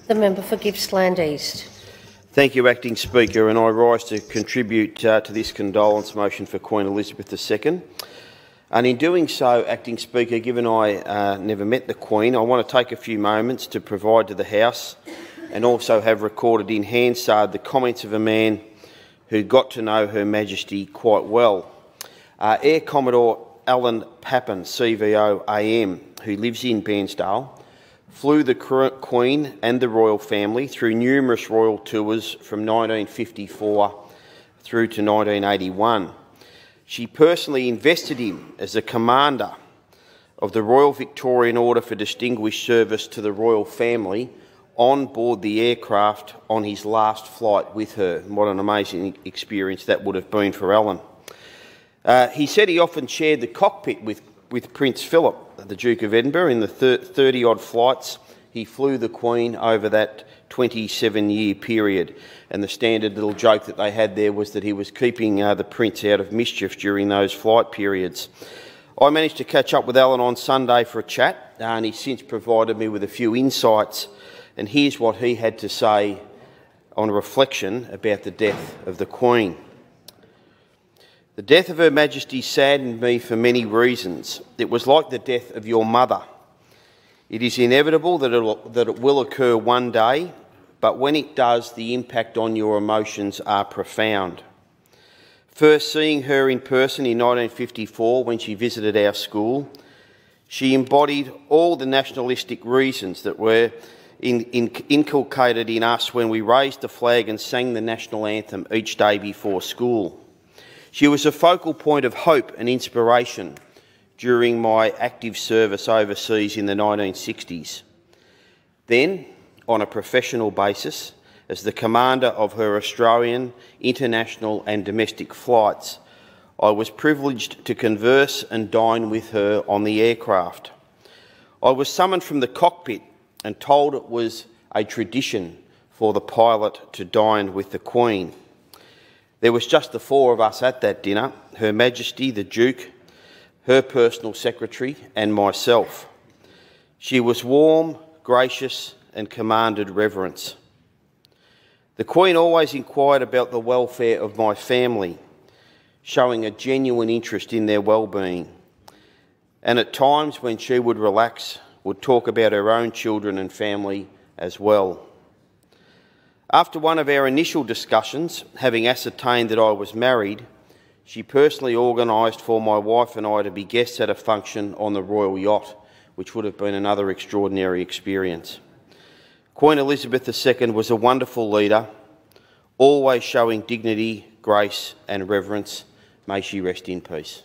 The member for Gippsland East. Thank you, Acting Speaker, and I rise to contribute to this condolence motion for Queen Elizabeth II. And in doing so, Acting Speaker, given I never met the Queen, I want to take a few moments to provide to the House and also have recorded in Hansard the comments of a man who got to know Her Majesty quite well. Air Commodore Alan Pappen, CVO AM, who lives in Bairnsdale, flew the Queen and the royal family through numerous royal tours from 1954 through to 1981. She personally invested him as a commander of the Royal Victorian Order for Distinguished Service to the royal family on board the aircraft on his last flight with her. What an amazing experience that would have been for Alan. He said he often shared the cockpit with Prince Philip, the Duke of Edinburgh, in the 30-odd flights he flew the Queen over that 27-year period. And the standard little joke that they had there was that he was keeping the Prince out of mischief during those flight periods. I managed to catch up with Alan on Sunday for a chat, and he's since provided me with a few insights. And here's what he had to say on reflection about the death of the Queen. The death of Her Majesty saddened me for many reasons. It was like the death of your mother. It is inevitable that it will occur one day, but when it does, the impact on your emotions are profound. First seeing her in person in 1954 when she visited our school, she embodied all the nationalistic reasons that were inculcated in us when we raised the flag and sang the national anthem each day before school. She was a focal point of hope and inspiration during my active service overseas in the 1960s. Then, on a professional basis, as the commander of her Australian, international and domestic flights, I was privileged to converse and dine with her on the aircraft. I was summoned from the cockpit and told it was a tradition for the pilot to dine with the Queen. There was just the four of us at that dinner: Her Majesty, the Duke, her personal secretary and myself. She was warm, gracious and commanded reverence. The Queen always inquired about the welfare of my family, showing a genuine interest in their well-being, and at times when she would relax, would talk about her own children and family as well. After one of our initial discussions, having ascertained that I was married, she personally organised for my wife and I to be guests at a function on the royal yacht, which would have been another extraordinary experience. Queen Elizabeth II was a wonderful leader, always showing dignity, grace and reverence. May she rest in peace.